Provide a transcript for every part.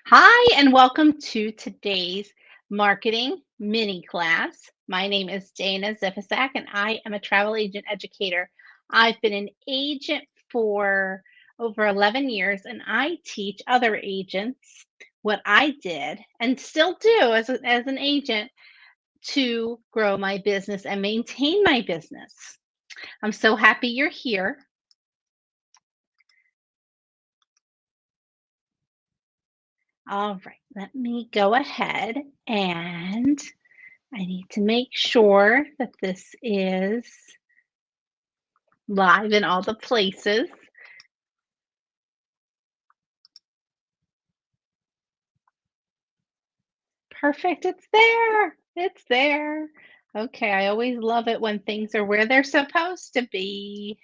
Hi, and welcome to today's marketing mini class. My name is Dana Zifisak, and I am a travel agent educator. I've been an agent for over 11 years, and I teach other agents what I did and still do as an agent to grow my business and maintain my business. I'm so happy you're here. All right, let me go ahead and I need to make sure that this is live in all the places. Perfect. It's there. It's there. Okay. I always love it when things are where they're supposed to be.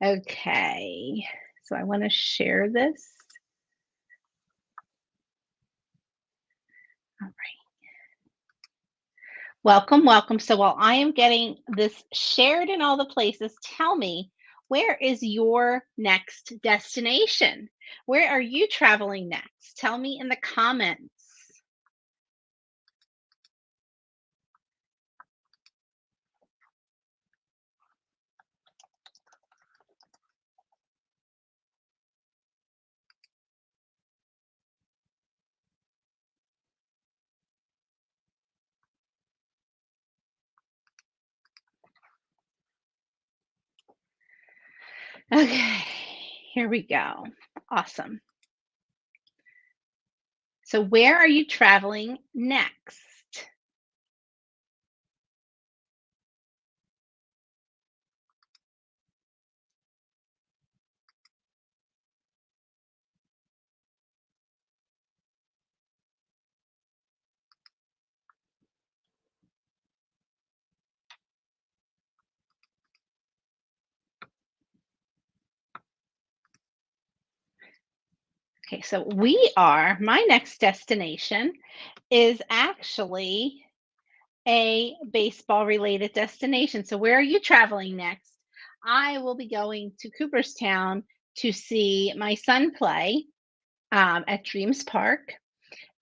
Okay. So I want to share this. All right. Welcome, welcome. So while I am getting this shared in all the places, tell me, where is your next destination? Where are you traveling next? Tell me in the comments. Okay, here we go. Awesome. So, where are you traveling next? Okay, so my next destination is actually a baseball related destination. So, where are you traveling next? I will be going to Cooperstown to see my son play at Dreams Park.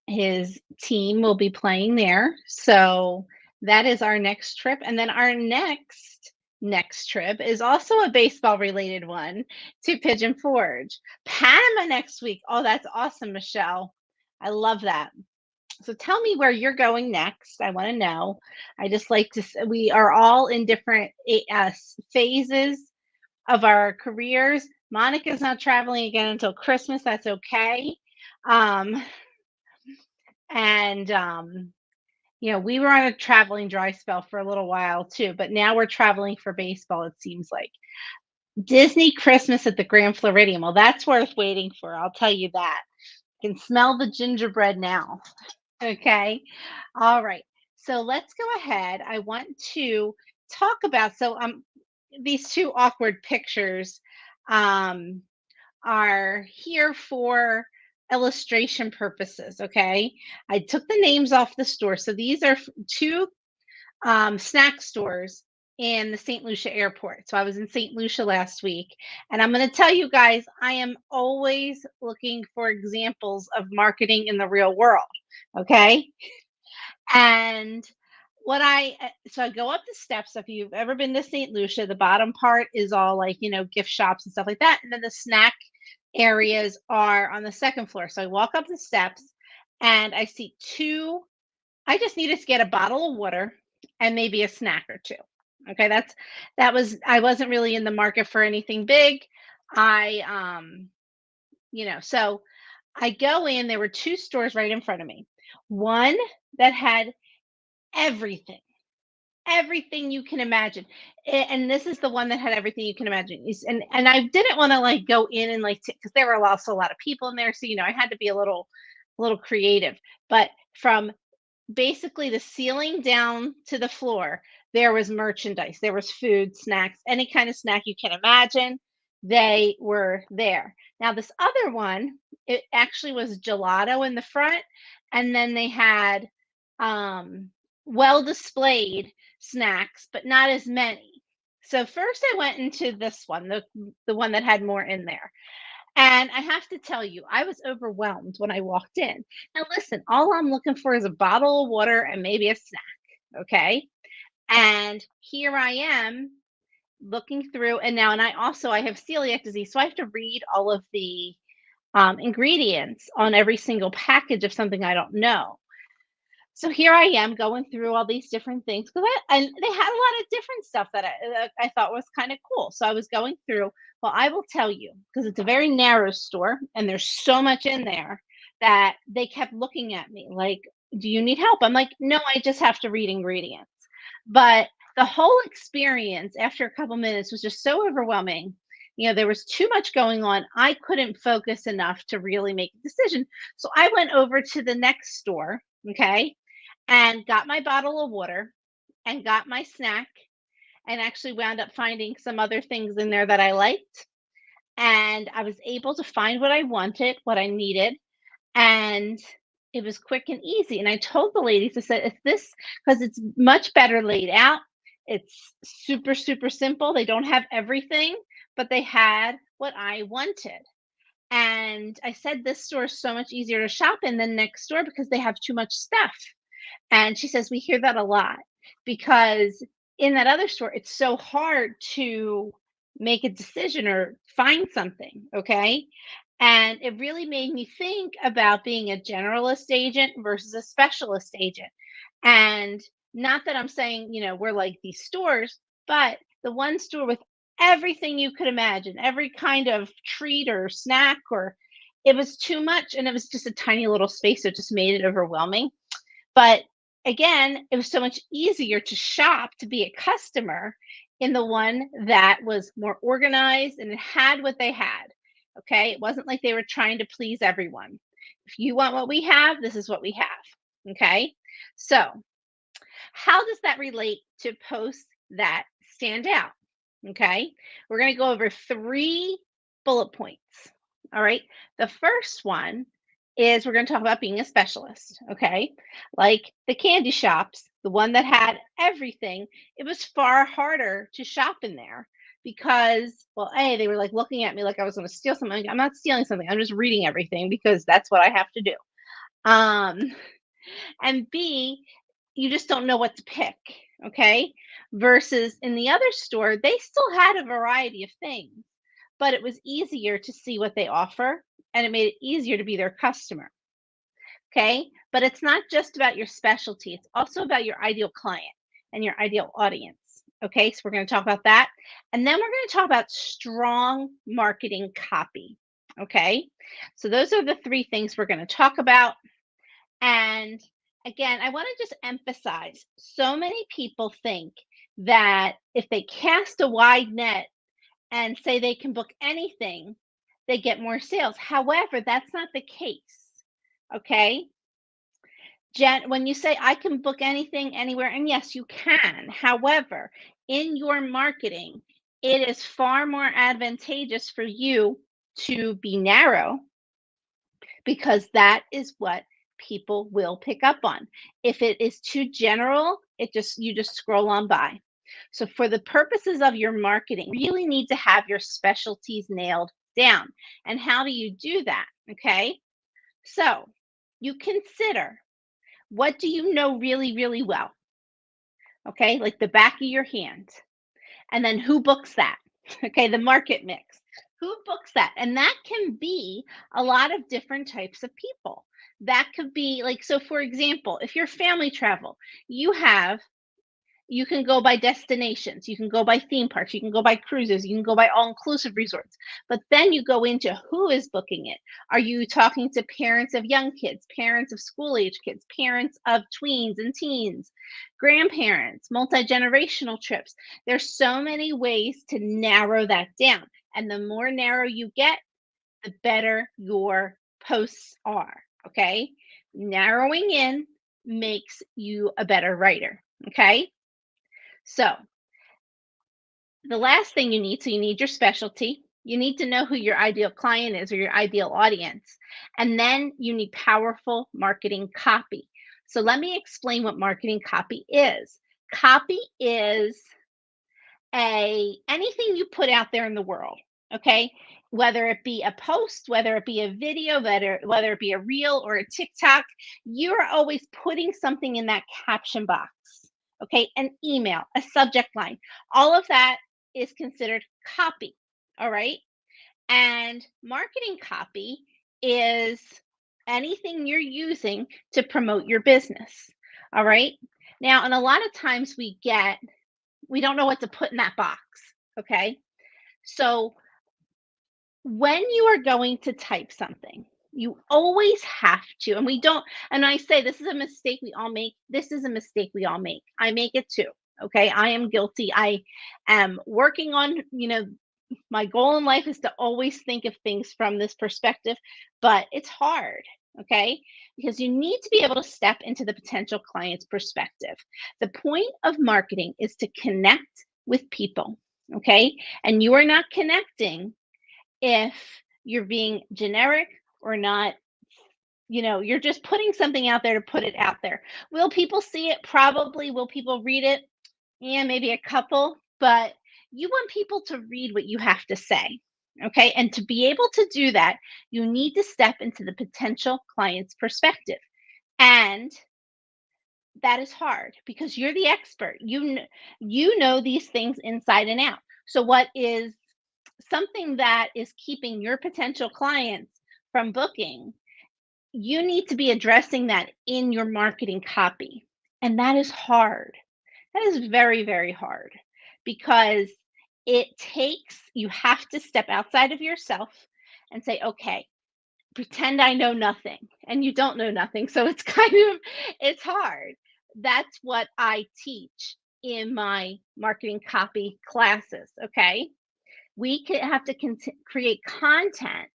His team will be playing there. So that is our next trip. And then our next trip is also a baseball related one to Pigeon Forge. Panama next week. Oh, that's awesome, Michelle. I love that. So tell me where you're going next. I want to know. I just like to, we are all in different phases of our careers. Monica's not traveling again until Christmas. That's okay. Um, and we were on a traveling dry spell for a little while too, but now we're traveling for baseball, it seems like. Disney Christmas at the Grand Floridian. Well, that's worth waiting for. I'll tell you that. I can smell the gingerbread now. Okay. All right. So let's go ahead. I want to talk about these two awkward pictures um are here for illustration purposes, okay? I took the names off the store. So these are two snack stores in the St. Lucia airport. So I was in St. Lucia last week. And I'm going to tell you guys, I am always looking for examples of marketing in the real world, okay? And so I go up the steps. If you've ever been to St. Lucia, the bottom part is all like, gift shops and stuff like that. And then the snack areas are on the second floor. So I walk up the steps and I see two. I just needed to get a bottle of water and maybe a snack or two. Okay, I wasn't really in the market for anything big. I so I go in, there were two stores right in front of me. One that had everything. Everything you can imagine. And this is the one that had everything you can imagine. And I didn't want to like go in and like because there were also a lot of people in there, so I had to be a little creative. But from basically the ceiling down to the floor, there was merchandise. There was food, snacks, any kind of snack you can imagine. They were there. Now this other one, it actually was gelato in the front, and then they had um well displayed snacks, but not as many. So first I went into this one, the one that had more in there. And I have to tell you, I was overwhelmed when I walked in. Now, listen, all I'm looking for is a bottle of water and maybe a snack. Okay. And here I am looking through, and I have celiac disease, so I have to read all of the ingredients on every single package of something I don't know. So here I am going through all these different things and they had a lot of different stuff that I thought was kind of cool. So I was going through. Well, I will tell you because it's a very narrow store and there's so much in there that they kept looking at me like, "Do you need help?" I'm like, "No, I just have to read ingredients." But the whole experience after a couple minutes was just so overwhelming. There was too much going on. I couldn't focus enough to really make a decision. So I went over to the next store, okay, and got my bottle of water and got my snack and actually wound up finding some other things in there that I liked. And I was able to find what I wanted, what I needed, and it was quick and easy. And I told the ladies, I said, "If this, because it's much better laid out, it's super, super simple. They don't have everything, but they had what I wanted." And I said, "This store is so much easier to shop in than next door because they have too much stuff." And she says, "We hear that a lot because in that other store, it's so hard to make a decision or find something." Okay. And it really made me think about being a generalist agent versus a specialist agent. And not that I'm saying, we're like these stores, but the one store with everything you could imagine, every kind of treat or snack, or it was too much. And it was just a tiny little space. So it just made it overwhelming. But again, it was so much easier to shop, to be a customer in the one that was more organized and it had what they had. Okay. It wasn't like they were trying to please everyone. If you want what we have, this is what we have. Okay. So, how does that relate to posts that stand out? Okay. We're going to go over three bullet points. All right. The first one is we're going to talk about being a specialist. Okay. Like the candy shops, the one that had everything, it was far harder to shop in there because, well, A, they were like looking at me like I was going to steal something. I'm not stealing something. I'm just reading everything because that's what I have to do. Um, and B, you just don't know what to pick, okay? Versus in the other store, they still had a variety of things, but it was easier to see what they offer and it made it easier to be their customer, okay? But it's not just about your specialty, it's also about your ideal client and your ideal audience. Okay, so we're going to talk about that. And then we're going to talk about strong marketing copy. Okay, so those are the three things we're going to talk about. And again, I want to just emphasize so many people think that if they cast a wide net and say they can book anything, they get more sales. However, that's not the case. Okay. When you say I can book anything anywhere, and yes, you can. However, in your marketing, it is far more advantageous for you to be narrow because that is what people will pick up on. If it is too general, you just scroll on by. So for the purposes of your marketing, you really need to have your specialties nailed down. And how do you do that? Okay? So, you consider, what do you know really, really well? Okay? Like the back of your hand. And then who books that? Okay, the market mix. Who books that? And that can be a lot of different types of people. That could be like, so for example, if you're family travel, you can go by destinations, you can go by theme parks, you can go by cruises, you can go by all inclusive resorts. But then you go into who is booking it. Are you talking to parents of young kids, parents of school age kids, parents of tweens and teens, grandparents, multi generational trips? There's so many ways to narrow that down. And the more narrow you get, the better your posts are. Okay. Narrowing in makes you a better writer. Okay. So, the last thing you need, so you need your specialty. You need to know who your ideal client is or your ideal audience. And then you need powerful marketing copy. So let me explain what marketing copy is. Copy is a anything you put out there in the world. Okay, whether it be a post, whether it be a video, whether it be a reel or a TikTok, you're always putting something in that caption box. Okay, an email, a subject line, all of that is considered copy. All right, and marketing copy is anything you're using to promote your business. All right, now, and a lot of times we don't know what to put in that box. Okay, so when you are going to type something, you always have to, and we don't, and I say this is a mistake we all make. This is a mistake we all make. I make it too. Okay. I am guilty. I am working on, my goal in life is to always think of things from this perspective, but it's hard. Okay. Because you need to be able to step into the potential client's perspective. The point of marketing is to connect with people. Okay. And you are not connecting if you're being generic or not, you're just putting something out there to put it out there. Will people see it? Probably. Will people read it? Yeah, maybe a couple, but you want people to read what you have to say. Okay. And to be able to do that, you need to step into the potential client's perspective. And that is hard because you're the expert. You know these things inside and out. So what is something that is keeping your potential clients from booking, you need to be addressing that in your marketing copy. And that is hard. That is very, very hard because you have to step outside of yourself and say, okay, pretend I know nothing, and you don't know nothing. So it's it's hard. That's what I teach in my marketing copy classes. Okay. Have to create content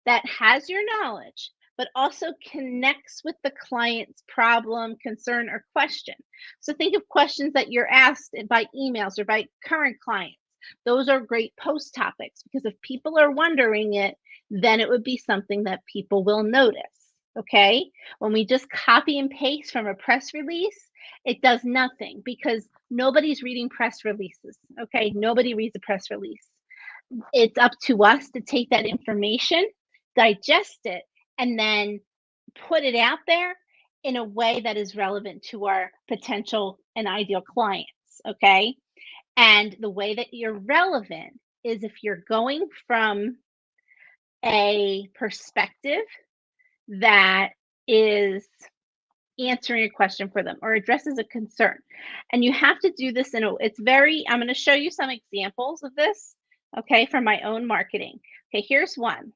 that has your knowledge, but also connects with the client's problem, concern, or question. So think of questions that you're asked by emails or by current clients. Those are great post topics because if people are wondering it, then it would be something that people will notice. Okay. When we just copy and paste from a press release, it does nothing because nobody's reading press releases. Okay. Nobody reads a press release. It's up to us to take that information, digest it, and then put it out there in a way that is relevant to our potential and ideal clients. Okay. And the way that you're relevant is if you're going from a perspective that is answering a question for them or addresses a concern. And you have to do this I'm going to show you some examples of this, okay, from my own marketing. Okay, here's one.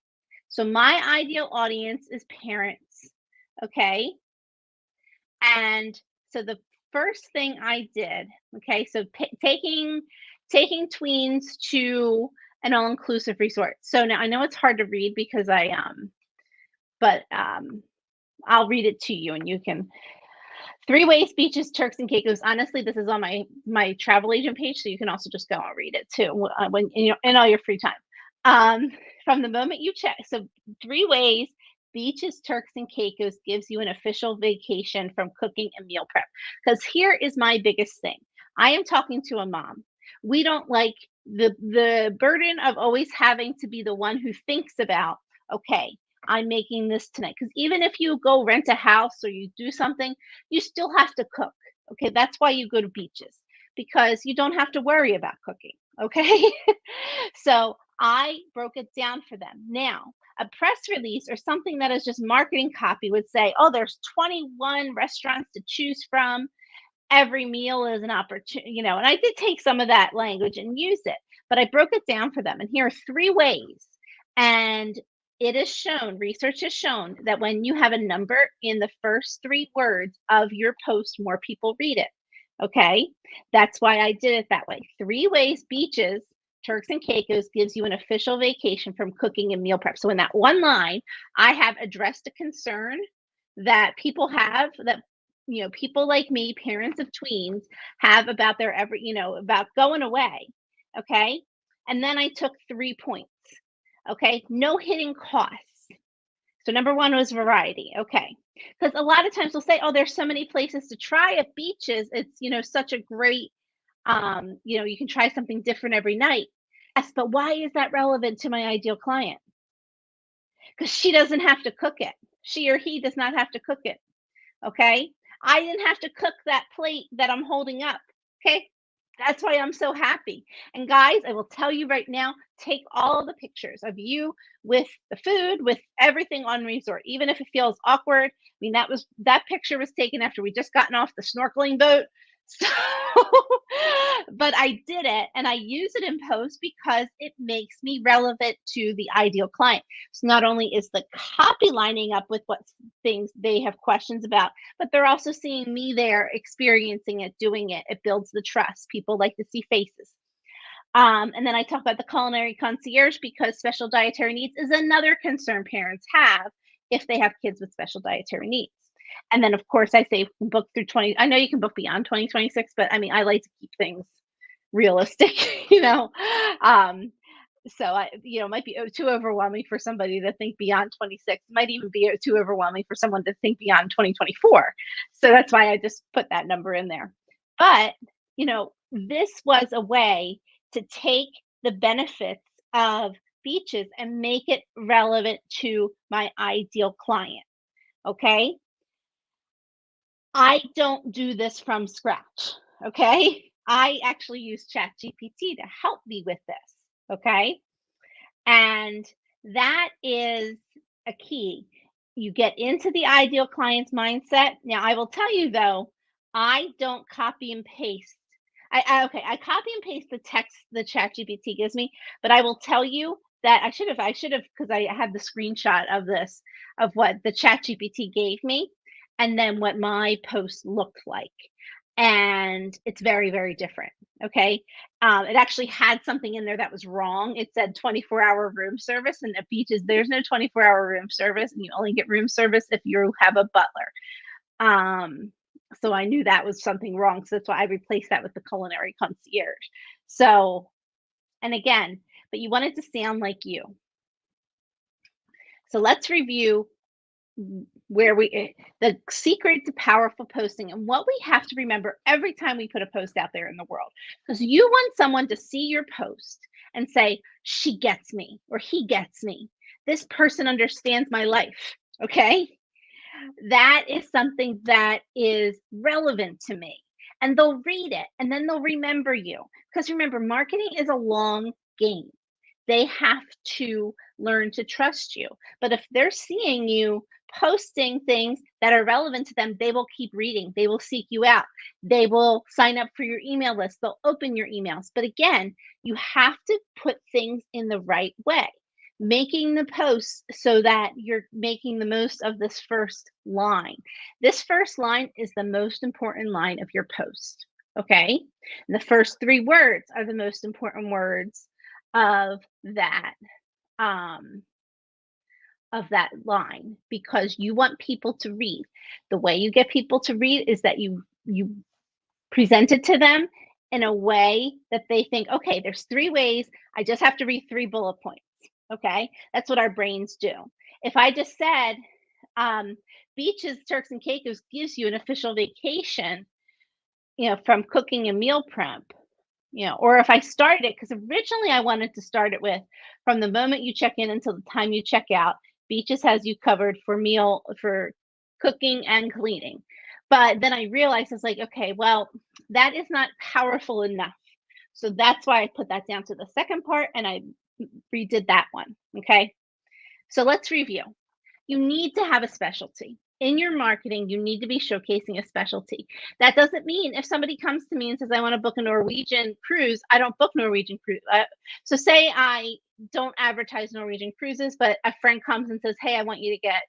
So my ideal audience is parents, okay? And so the first thing I did, okay, so taking tweens to an all-inclusive resort. So now I know it's hard to read because but I'll read it to you and you can. 3 ways, beaches, Turks and Caicos. Honestly, this is on my travel agent page, so you can also just go and read it too when in all your free time. Um, from the moment you check, so 3 ways, beaches, Turks and Caicos gives you an official vacation from cooking and meal prep. Because here is my biggest thing. I am talking to a mom. We don't like the burden of always having to be the one who thinks about, okay, I'm making this tonight. Because even if you go rent a house or you do something, you still have to cook. Okay, that's why you go to beaches because you don't have to worry about cooking. Okay, so I broke it down for them. Now, a press release or something that is just marketing copy would say, oh, there's 21 restaurants to choose from. Every meal is an opportunity, and I did take some of that language and use it, but I broke it down for them. And here are 3 ways. And it is shown, research has shown that when you have a number in the first 3 words of your post, more people read it. Okay. That's why I did it that way. 3 ways, beaches, Turks and Caicos gives you an official vacation from cooking and meal prep. So in that one line, I have addressed a concern that people have that people like me, parents of tweens, have about about going away. Okay. And then I took 3 points. Okay. No hidden costs. So number 1 was variety. Okay. Because a lot of times we'll say, oh, there's so many places to try at beaches. It's, such a great, you can try something different every night. Yes, but why is that relevant to my ideal client? Because she doesn't have to cook it. She or he does not have to cook it. Okay. I didn't have to cook that plate that I'm holding up. Okay. That's why I'm so happy. And guys, I will tell you right now, take all of the pictures of you with the food, with everything on resort, even if it feels awkward. I mean, that picture was taken after we just gotten off the snorkeling boat. So, but I did it and I use it in post because it makes me relevant to the ideal client. So not only is the copy lining up with what things they have questions about, but they're also seeing me there experiencing it, doing it. It builds the trust. People like to see faces. And then I talk about the culinary concierge because special dietary needs is another concern parents have if they have kids with special dietary needs. And then, of course, I say book through 20. I know you can book beyond 2026, but I mean, I like to keep things realistic, you know. Um, so it might be too overwhelming for somebody to think beyond 26. It might even be too overwhelming for someone to think beyond 2024. So that's why I just put that number in there. But, this was a way to take the benefits of beaches and make it relevant to my ideal client. Okay. I don't do this from scratch. Okay. I actually use ChatGPT to help me with this. Okay. And that is a key. You get into the ideal client's mindset. Now, I will tell you though, I don't copy and paste. I copy and paste the text the chat GPT gives me, but I will tell you that I should have because I had the screenshot of this of what the chat GPT gave me and then what my post looked like. And it's very, very different. Okay. It actually had something in there that was wrong. It said 24-hour room service, and at beaches, there's no 24-hour room service, and you only get room service if you have a butler. So I knew that was something wrong. So that's why I replaced that with the culinary concierge. So, and again, but you want it to sound like you. So let's review where the secret to powerful posting and what we have to remember every time we put a post out there in the world, because you want someone to see your post and say, she gets me or he gets me, this person understands my life. Okay, that is something that is relevant to me, and they'll read it and then they'll remember you, because remember, marketing is a long game. They have to learn to trust you. But if they're seeing you posting things that are relevant to them, they will keep reading. They will seek you out. They will sign up for your email list. They'll open your emails. But again, you have to put things in the right way, making the posts so that you're making the most of this first line. This first line is the most important line of your post. Okay. And the first three words are the most important words of that um of that line, because you want people to read. The way you get people to read is that you present it to them in a way that they think, okay, there's three ways, I just have to read three bullet points. Okay, that's what our brains do. If I just said beaches, Turks and Caicos gives you an official vacation, from cooking and meal prep, or if I started it, because originally I wanted to start it with from the moment you check in until the time you check out, beaches has you covered for cooking and cleaning. But then I realized it's like, okay, well, that is not powerful enough. So that's why I put that down to the second part and I redid that one. Okay. So let's review. You need to have a specialty. In your marketing, you need to be showcasing a specialty. That doesn't mean if somebody comes to me and says, I want to book a Norwegian cruise, I don't book Norwegian cruise. So say I don't advertise Norwegian cruises, but a friend comes and says, hey, I want you to get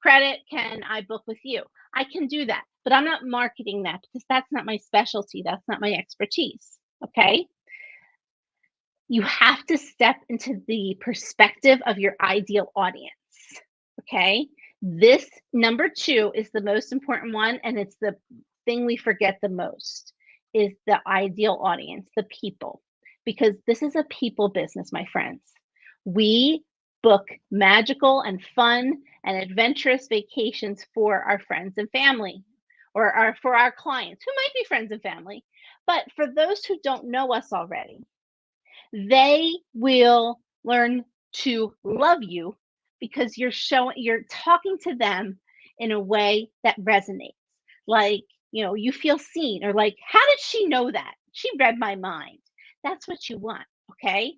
credit. Can I book with you? I can do that, but I'm not marketing that because that's not my specialty. That's not my expertise. Okay. You have to step into the perspective of your ideal audience. Okay. This number two is the most important one, and it's the thing we forget the most is the ideal audience, the people, because this is a people business, my friends. We book magical and fun and adventurous vacations for our friends and family, or for our clients who might be friends and family. But for those who don't know us already, They will learn to love you because you're talking to them in a way that resonates. Like, you feel seen, or like, how did she know that? She read my mind. That's what you want, okay?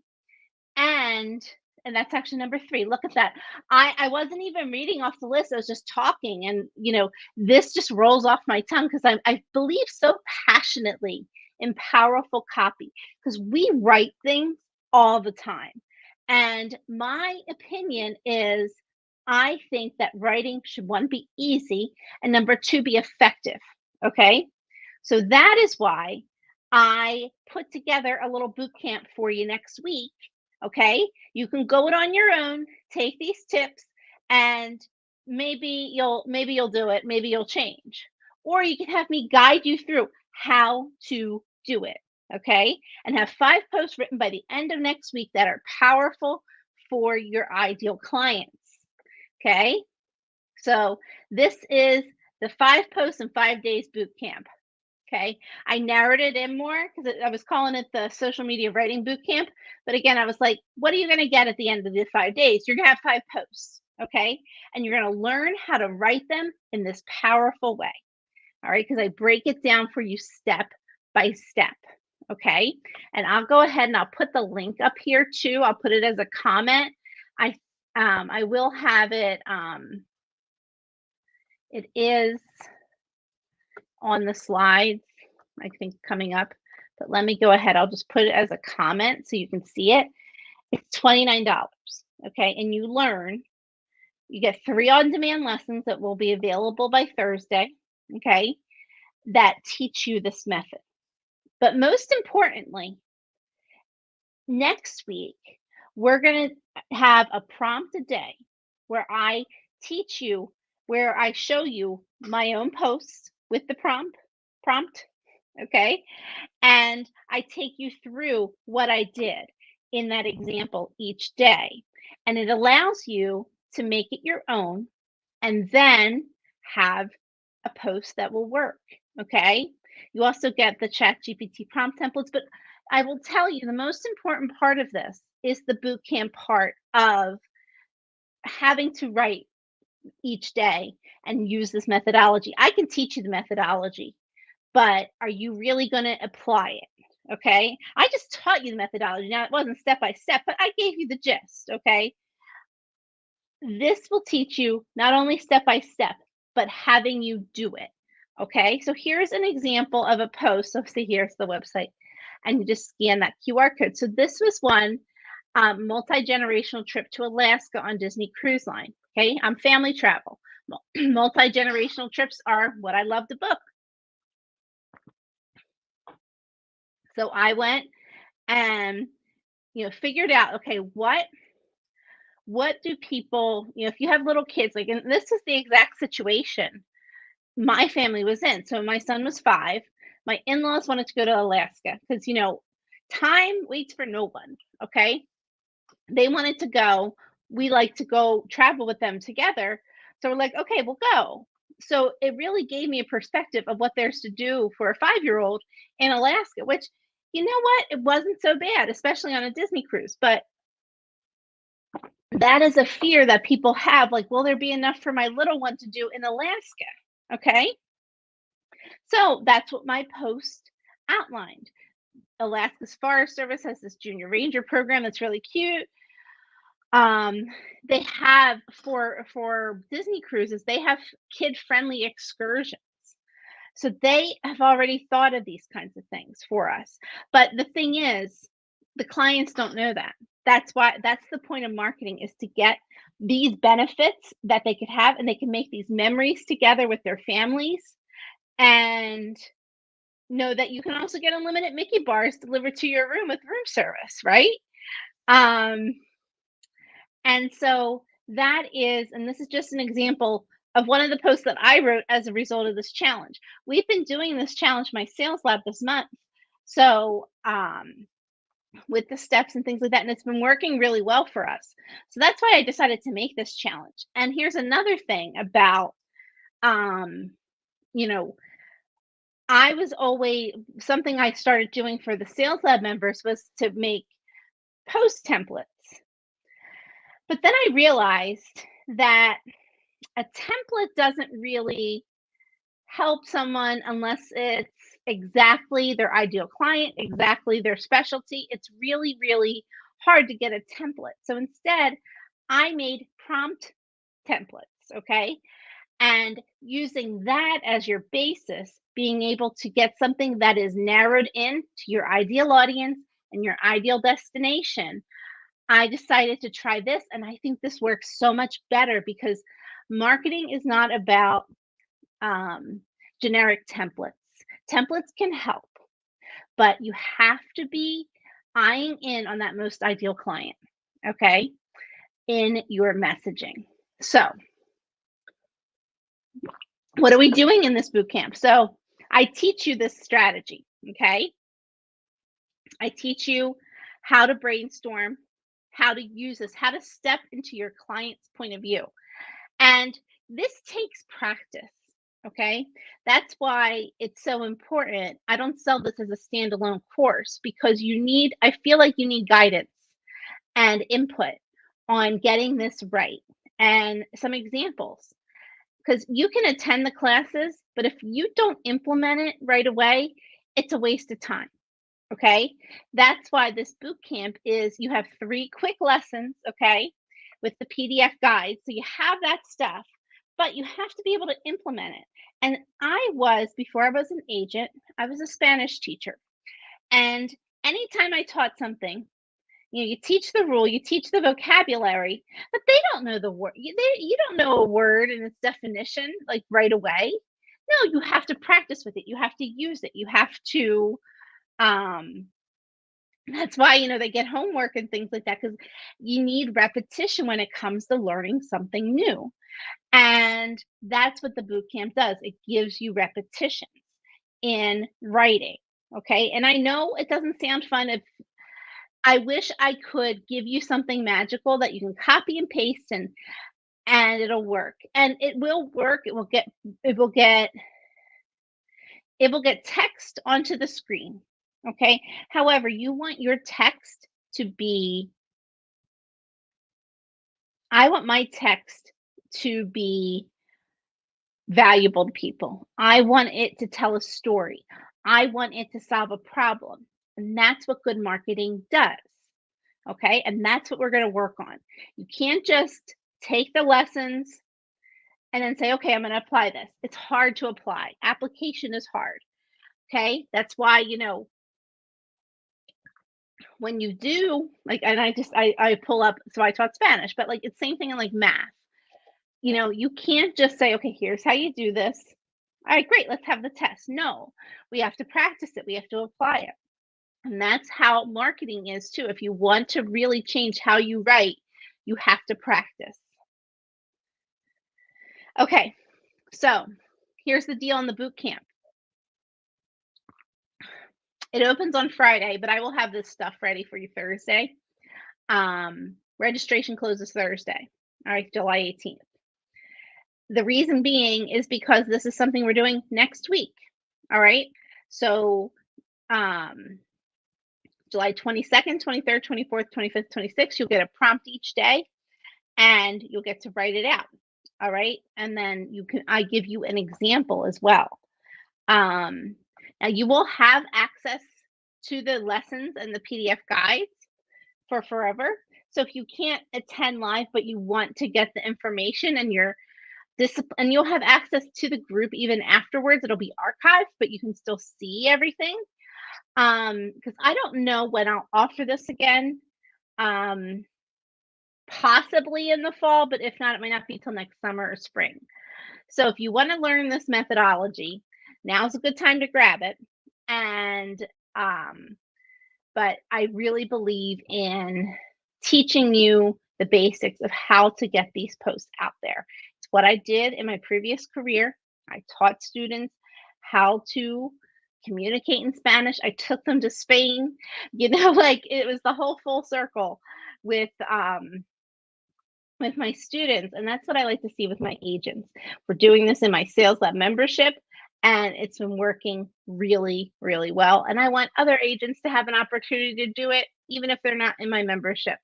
And and that's actually number 3. Look at that. I wasn't even reading off the list. I was just talking, and, this just rolls off my tongue because I believe so passionately in powerful copy, because we write things all the time. And my opinion is, I think that writing should, 1, be easy, and number 2, be effective, okay? So that is why I put together a little boot camp for you next week. Okay. You can go it on your own, take these tips, and maybe you'll do it, maybe you'll change. Or you can have me guide you through how to do it. Okay. And have 5 posts written by the end of next week that are powerful for your ideal clients. Okay. So this is the 5 posts in 5 days boot camp. Okay. I narrowed it in more because I was calling it the social media writing boot camp. But again, I was like, what are you going to get at the end of the 5 days? You're going to have 5 posts. Okay. And you're going to learn how to write them in this powerful way. All right. Because I break it down for you step by step. Okay. And I'll go ahead and I'll put the link up here too. I'll put it as a comment. I will have it. It is on the slides, I think, coming up. But let me go ahead. I'll just put it as a comment so you can see it. It's $29. Okay. And you get 3 on demand lessons that will be available by Thursday. Okay. That teach you this method. But most importantly, next week, we're going to have a prompt a day where I teach you, where I show you my own posts with the prompt. Okay. And I take you through what I did in that example each day. And it allows you to make it your own and then have a post that will work. Okay. You also get the Chat GPT prompt templates. But I will tell you, the most important part of this is the boot camp part of having to write each day and use this methodology. I can teach you the methodology, but are you really going to apply it? Okay. I just taught you the methodology. Now, it wasn't step by step, but I gave you the gist. Okay. This will teach you not only step by step, but having you do it. Okay. So here's an example of a post. So see, here's the website, and you just scan that QR code. So this was one multi-generational trip to Alaska on Disney Cruise Line. Okay. I'm family travel. Multi-generational trips are what I love to book. So I went and figured out, okay, what do people, if you have little kids, like, and this is the exact situation my family was in. So my son was 5. My in-laws wanted to go to Alaska because time waits for no one. Okay. They wanted to go. We like to go travel with them together. So we're like, okay, we'll go. So it really gave me a perspective of what there's to do for a 5-year-old in Alaska, which, you know what? It wasn't so bad, especially on a Disney cruise. But that is a fear that people have. Like, will there be enough for my little one to do in Alaska? Okay. So that's what my post outlined. Alaska's Forest Service has this junior ranger program that's really cute. Um, they have for Disney cruises, they have kid-friendly excursions. So they have already thought of these kinds of things for us. But the thing is, the clients don't know that. That's the point of marketing, is to get these benefits that they could have, and they can make these memories together with their families, and know that you can also get unlimited Mickey bars delivered to your room with room service, right? Um, and so that is, and this is just an example of one of the posts that I wrote as a result of this challenge. We've been doing this challenge, my sales lab, this month. So, with the steps and things like that, and it's been working really well for us. So that's why I decided to make this challenge. And here's another thing about, you know, I was always, something I started doing for the sales lab members was to make post templates. But then I realized that a template doesn't really help someone unless it's exactly their ideal client, exactly their specialty. It's really, really hard to get a template. So instead, I made prompt templates, okay? And using that as your basis, being able to get something that is narrowed in to your ideal audience and your ideal destination, I decided to try this. And I think this works so much better because marketing is not about um, generic templates. Templates can help, but you have to be eyeing in on that most ideal client, okay, in your messaging. So, what are we doing in this boot camp? So, I teach you this strategy, okay? I teach you how to brainstorm, how to use this, how to step into your client's point of view. And this takes practice. Okay. That's why it's so important. I don't sell this as a standalone course because I feel like you need guidance and input on getting this right. And some examples, because you can attend the classes, but if you don't implement it right away, it's a waste of time. Okay. That's why this boot camp is you have 3 quick lessons, okay, with the PDF guide. So you have that stuff, but you have to be able to implement it. And before I was an agent, I was a Spanish teacher. And anytime I taught something, you teach the rule, you teach the vocabulary, but they don't know the word. You don't know a word and its definition like right away. No, you have to practice with it. You have to use it. You have to um that's why, they get homework and things like that because you need repetition when it comes to learning something new. And that's what the boot camp does. It gives you repetition in writing. Okay. And I know it doesn't sound fun. If I wish I could give you something magical that you can copy and paste and it'll work. And it will work. It will get it will get text onto the screen. Okay. However, you want your text to be I want my text to be valuable to people. I want it to tell a story. I want it to solve a problem. And that's what good marketing does. Okay. And that's what we're going to work on. You can't just take the lessons and then say, okay, I'm going to apply this. It's hard to apply. Application is hard. Okay. That's why, when you do, like, and I pull up, so I taught Spanish, but like it's same thing in like math. You can't just say, okay, here's how you do this. All right, great, let's have the test. No, we have to practice it, we have to apply it. And that's how marketing is too. If you want to really change how you write, you have to practice. Okay, so here's the deal on the boot camp. It opens on Friday, but I will have this stuff ready for you Thursday. Registration closes Thursday, all right, July 18th. The reason being is because this is something we're doing next week. All right. So um July 22nd, 23rd, 24th, 25th, 26th, you'll get a prompt each day and you'll get to write it out. All right. And then I give you an example as well. Um Now you will have access to the lessons and the PDF guides for forever. So if you can't attend live, but you want to get the information and and you'll have access to the group even afterwards. It'll be archived, but you can still see everything. Because I don't know when I'll offer this again. Um, Possibly in the fall, but if not, it might not be till next summer or spring. So if you want to learn this methodology, now's a good time to grab it. And but I really believe in teaching you the basics of how to get these posts out there. It's what I did in my previous career. I taught students how to communicate in Spanish. I took them to Spain, like it was the whole full circle with my students. And that's what I like to see with my agents. We're doing this in my Sales Lab membership. and it's been working really, really well. And I want other agents to have an opportunity to do it, even if they're not in my membership.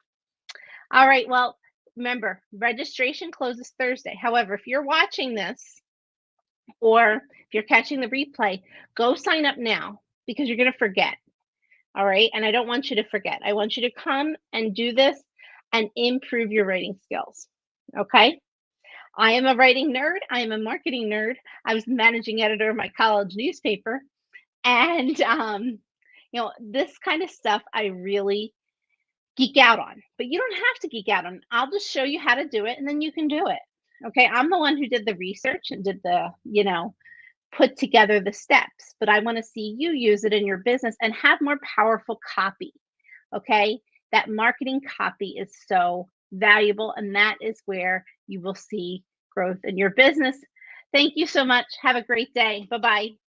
All right. Well, remember, registration closes Thursday. However, if you're watching this or if you're catching the replay, go sign up now because you're going to forget. All right. And I don't want you to forget. I want you to come and do this and improve your writing skills. Okay. I am a writing nerd. I am a marketing nerd. I was the managing editor of my college newspaper. And, this kind of stuff I really geek out on, but you don't have to geek out on. I'll just show you how to do it and then you can do it. Okay. I'm the one who did the research and did put together the steps, but I want to see you use it in your business and have more powerful copy. Okay. That marketing copy is so valuable, and that is where you will see growth in your business. Thank you so much. Have a great day. Bye bye.